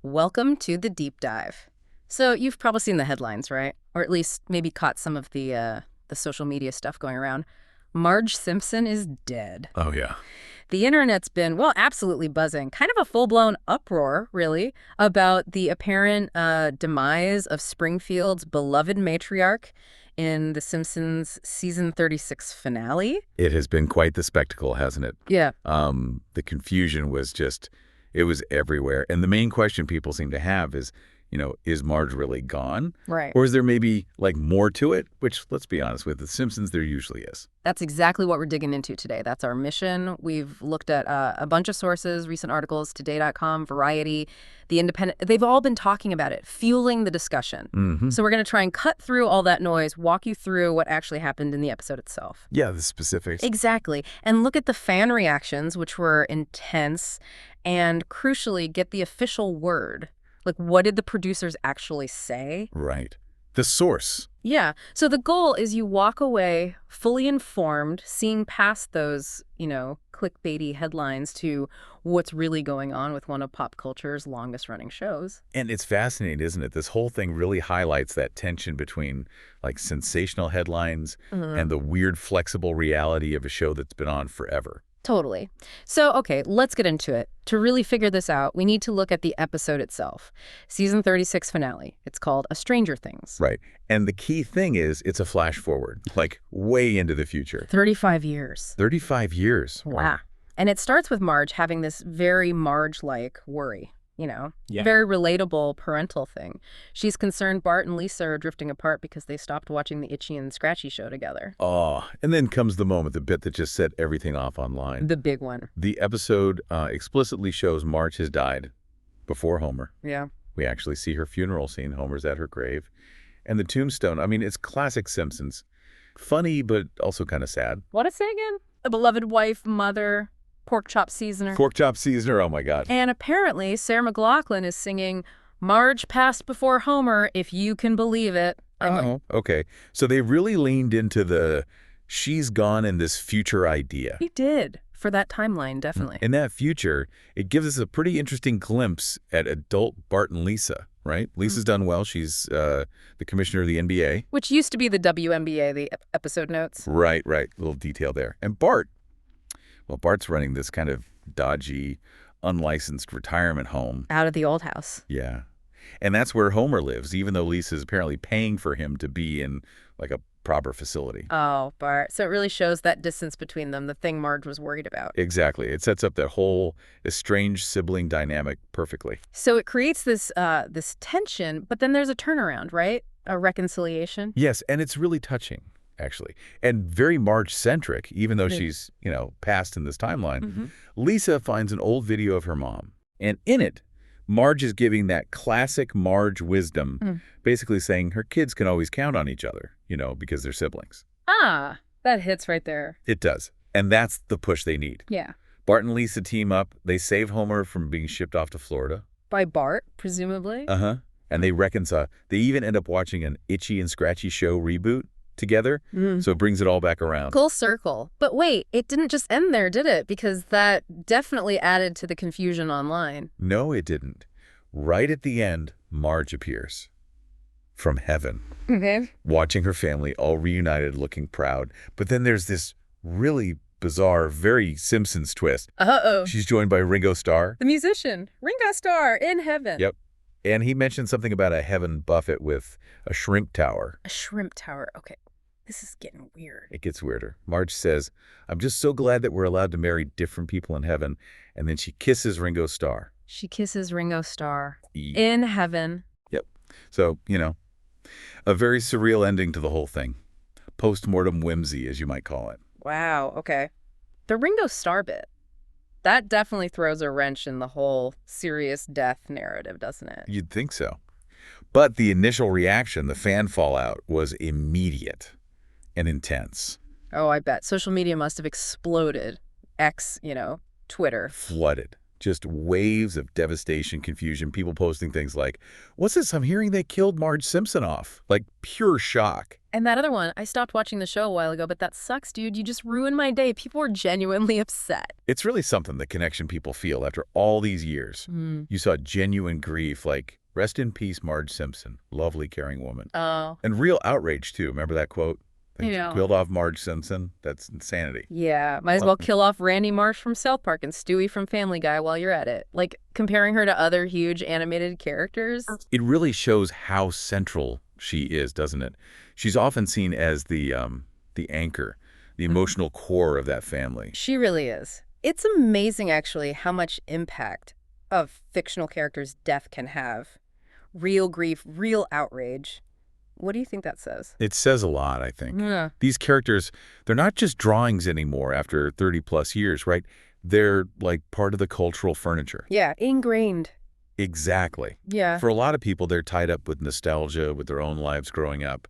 Welcome to the deep dive. So you've probably seen the headlines, right? Or at least maybe caught some of the social media stuff going around. Marge Simpson is dead. Oh, yeah. The internet's been, well, absolutely buzzing. Kind of a full-blown uproar, really, about the apparent demise of Springfield's beloved matriarch in The Simpsons season 36 finale. It has been quite the spectacle, hasn't it? Yeah. The confusion was it was everywhere. And the main question people seem to have is, is Marge really gone? Right. Or is there maybe, more to it? Which, let's be honest with, The Simpsons, there usually is. That's exactly what we're digging into today. That's our mission. We've looked at a bunch of sources, recent articles, Today.com, Variety, The Independent. They've all been talking about it, fueling the discussion. Mm-hmm. So we're going to try and cut through all that noise, walk you through what actually happened in the episode itself. Yeah, the specifics. Exactly. And look at the fan reactions, which were intense, and crucially, get the official word. Like, what did the producers actually say? Right. The source. Yeah. So the goal is you walk away fully informed, seeing past those, clickbaity headlines to what's really going on with one of pop culture's longest running shows. And it's fascinating, isn't it? This whole thing really highlights that tension between, sensational headlines and the weird, flexible reality of a show that's been on forever. Totally. So, okay, let's get into it. To really figure this out, we need to look at the episode itself. Season 36 finale. It's called Estranger Things. Right. And the key thing is it's a flash forward, way into the future. 35 years. 35 years. Wow. And it starts with Marge having this very Marge-like worry. Very relatable parental thing. She's concerned Bart and Lisa are drifting apart because they stopped watching the Itchy and Scratchy show together. Oh, and then comes the moment, the bit that just set everything off online. The big one. The episode explicitly shows Marge has died before Homer. Yeah. We actually see her funeral scene. Homer's at her grave. And the tombstone, it's classic Simpsons. Funny, but also kind of sad. What did it say again? A beloved wife, mother, pork chop seasoner. Pork chop seasoner, oh my God. And apparently, Sarah McLachlan is singing Marge passed before Homer, if you can believe it. Okay. So they really leaned into the she's gone in this future idea. He did, for that timeline, definitely. In that future, it gives us a pretty interesting glimpse at adult Bart and Lisa, right? Lisa's done well. She's the commissioner of the NBA. Which used to be the WNBA, the episode notes. Right. Little detail there. And Bart's running this kind of dodgy, unlicensed retirement home. Out of the old house. Yeah. And that's where Homer lives, even though Lisa's apparently paying for him to be in, a proper facility. Oh, Bart. So it really shows that distance between them, the thing Marge was worried about. Exactly. It sets up that whole estranged sibling dynamic perfectly. So it creates this tension, but then there's a turnaround, right? A reconciliation. Yes, and it's really touching, actually, and very Marge-centric, even though she's, passed in this timeline. Lisa finds an old video of her mom, and in it, Marge is giving that classic Marge wisdom, basically saying her kids can always count on each other, because they're siblings. Ah, that hits right there. It does, and that's the push they need. Yeah. Bart and Lisa team up. They save Homer from being shipped off to Florida. By Bart, presumably? Uh-huh. And they reconcile. They even end up watching an Itchy and Scratchy show reboot together, so it brings it all back around. Full circle. But wait, it didn't just end there, did it? Because that definitely added to the confusion online. No, it didn't. Right at the end, Marge appears. From heaven. Okay. Watching her family all reunited, looking proud. But then there's this really bizarre, very Simpsons twist. Uh-oh. She's joined by Ringo Starr. The musician, Ringo Starr, in heaven. Yep. And he mentioned something about a heaven buffet with a shrimp tower. A shrimp tower. Okay. This is getting weird. It gets weirder. Marge says, I'm just so glad that we're allowed to marry different people in heaven. And then she kisses Ringo Starr. She kisses Ringo Starr in heaven. Yep. So, a very surreal ending to the whole thing. Post-mortem whimsy, as you might call it. Wow. Okay. The Ringo Starr bit. That definitely throws a wrench in the whole serious death narrative, doesn't it? You'd think so. But the initial reaction, the fan fallout, was immediate and intense. Oh, I bet. Social media must have exploded. Twitter. Flooded. Just waves of devastation, confusion, people posting things like, what's this? I'm hearing they killed Marge Simpson off. Pure shock. And that other one, I stopped watching the show a while ago, but that sucks, dude. You just ruined my day. People were genuinely upset. It's really something, the connection people feel after all these years. Mm. You saw genuine grief, like, rest in peace, Marge Simpson, lovely, caring woman. Oh. And real outrage, too. Remember that quote? They Yeah. killed off Marge Simpson? That's insanity. Yeah, might as well kill off Randy Marsh from South Park and Stewie from Family Guy while you're at it. Like, comparing her to other huge animated characters. It really shows how central she is, doesn't it? She's often seen as the anchor, the emotional core of that family. She really is. It's amazing, actually, how much impact a fictional character's death can have. Real grief, real outrage. What do you think that says? It says a lot, I think. Yeah. These characters, they're not just drawings anymore after 30-plus years, right? They're like part of the cultural furniture. Yeah, ingrained. Exactly. Yeah. For a lot of people, they're tied up with nostalgia, with their own lives growing up.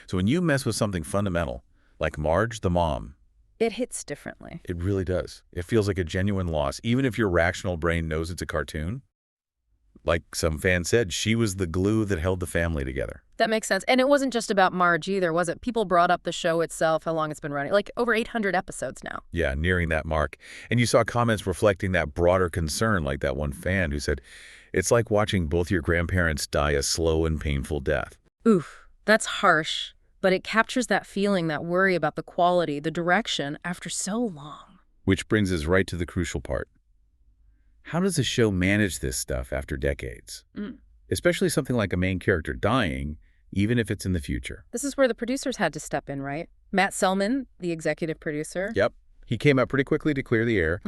So when you mess with something fundamental, like Marge, the mom, It hits differently. it really does. It feels like a genuine loss, even if your rational brain knows it's a cartoon. Like some fan said, she was the glue that held the family together. That makes sense. And it wasn't just about Marge either, was it? People brought up the show itself, how long it's been running. Like over 800 episodes now. Yeah, nearing that mark. And you saw comments reflecting that broader concern, like that one fan who said, it's like watching both your grandparents die a slow and painful death. Oof, that's harsh. But it captures that feeling, that worry about the quality, the direction, after so long. Which brings us right to the crucial part. How does a show manage this stuff after decades? Especially something like a main character dying, even if it's in the future. This is where the producers had to step in, right? Matt Selman, the executive producer. Yep. He came out pretty quickly to clear the air,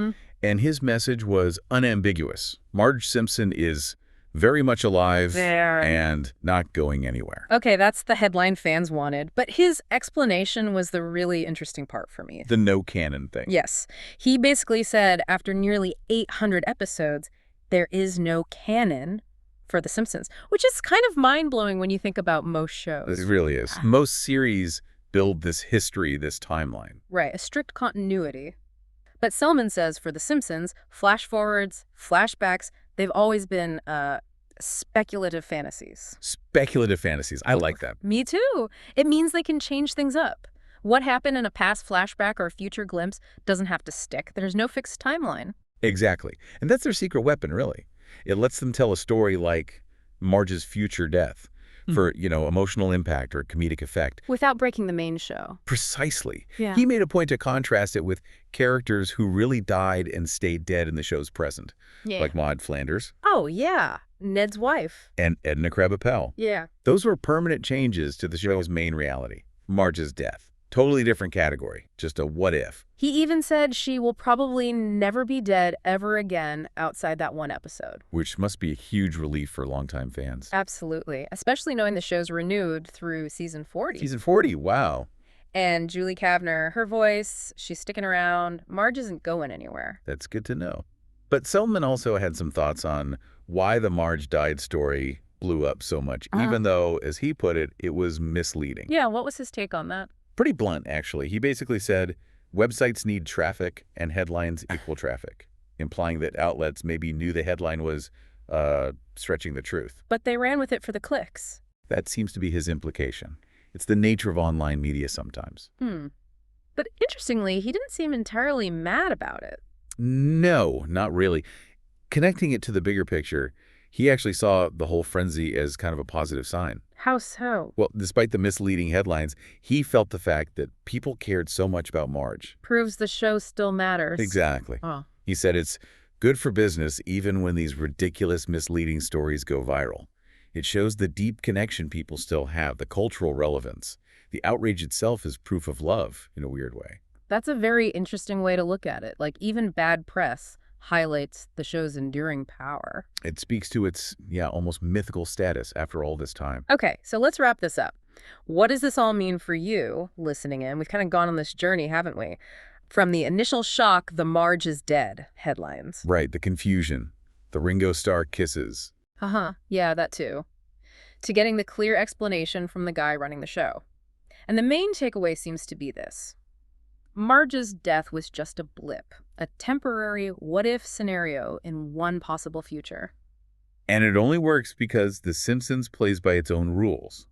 and his message was unambiguous. Marge Simpson is very much alive and not going anywhere. Okay, that's the headline fans wanted. But his explanation was the really interesting part for me. The no canon thing. Yes. He basically said after nearly 800 episodes, there is no canon for The Simpsons, which is kind of mind-blowing when you think about most shows. It really is. Most series build this history, this timeline. Right, a strict continuity. But Selman says for The Simpsons, flash forwards, flashbacks, they've always been speculative fantasies. Speculative fantasies. I like that. Me too. It means they can change things up. What happened in a past flashback or a future glimpse doesn't have to stick. There's no fixed timeline. Exactly. And that's their secret weapon, really. It lets them tell a story like Marge's future death for, emotional impact or comedic effect. Without breaking the main show. Precisely. Yeah. He made a point to contrast it with characters who really died and stayed dead in the show's present. Yeah. Like Maude Flanders. Oh, yeah. Ned's wife. And Edna Krabappel. Yeah. Those were permanent changes to the show's main reality. Marge's death. Totally different category. Just a what if. He even said she will probably never be dead ever again outside that one episode. Which must be a huge relief for longtime fans. Absolutely. Especially knowing the show's renewed through season 40. Season 40, wow. And Julie Kavner, her voice, she's sticking around. Marge isn't going anywhere. That's good to know. But Selman also had some thoughts on why the Marge died story blew up so much, even though, as he put it, it was misleading. Yeah, what was his take on that? Pretty blunt, actually. He basically said, websites need traffic and headlines equal traffic, implying that outlets maybe knew the headline was stretching the truth. But they ran with it for the clicks. That seems to be his implication. It's the nature of online media sometimes. But interestingly, he didn't seem entirely mad about it. No, not really. Connecting it to the bigger picture, he actually saw the whole frenzy as kind of a positive sign. How so? Well, despite the misleading headlines, he felt the fact that people cared so much about Marge. Proves the show still matters. Exactly. Oh. He said it's good for business even when these ridiculous, misleading stories go viral. It shows the deep connection people still have, the cultural relevance. The outrage itself is proof of love in a weird way. That's a very interesting way to look at it. Like, even bad press highlights the show's enduring power. It speaks to its, almost mythical status after all this time. Okay, so let's wrap this up. What does this all mean for you listening in? We've kind of gone on this journey, haven't we? From the initial shock, the Marge is dead headlines. Right, the confusion, the Ringo Starr kisses. Yeah, that too. To getting the clear explanation from the guy running the show. And the main takeaway seems to be this. Marge's death was just a blip, a temporary what-if scenario in one possible future. And it only works because The Simpsons plays by its own rules.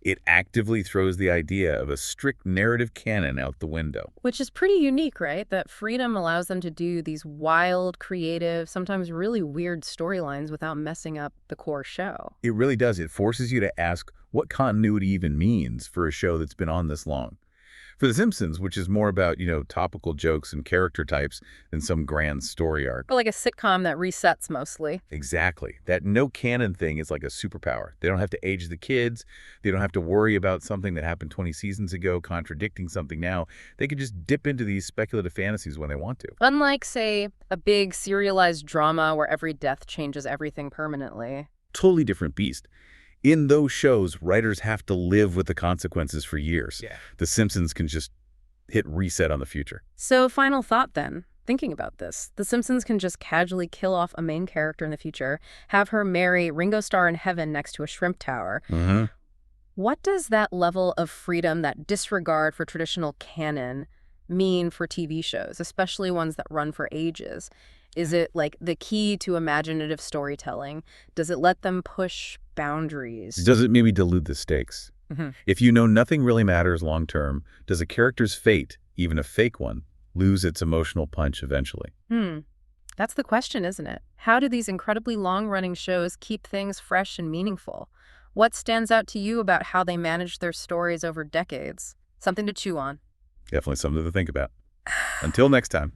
It actively throws the idea of a strict narrative canon out the window. Which is pretty unique, right? That freedom allows them to do these wild, creative, sometimes really weird storylines without messing up the core show. It really does. It forces you to ask what continuity even means for a show that's been on this long. For The Simpsons, which is more about, topical jokes and character types than some grand story arc. Or like a sitcom that resets mostly. Exactly. That no canon thing is like a superpower. They don't have to age the kids. They don't have to worry about something that happened 20 seasons ago contradicting something now. They can just dip into these speculative fantasies when they want to. Unlike, say, a big serialized drama where every death changes everything permanently. Totally different beast. In those shows, writers have to live with the consequences for years. Yeah. The Simpsons can just hit reset on the future. So, final thought then. Thinking about this, The Simpsons can just casually kill off a main character in the future, have her marry Ringo Starr in heaven next to a shrimp tower. Mm-hmm. What does that level of freedom, that disregard for traditional canon, mean for TV shows, especially ones that run for ages? Is it like the key to imaginative storytelling? Does it let them push boundaries? Does it maybe dilute the stakes? Mhm. If you know nothing really matters long term, does a character's fate, even a fake one, lose its emotional punch eventually? That's the question, isn't it? How do these incredibly long-running shows keep things fresh and meaningful? What stands out to you about how they manage their stories over decades? Something to chew on. Definitely something to think about. Until next time.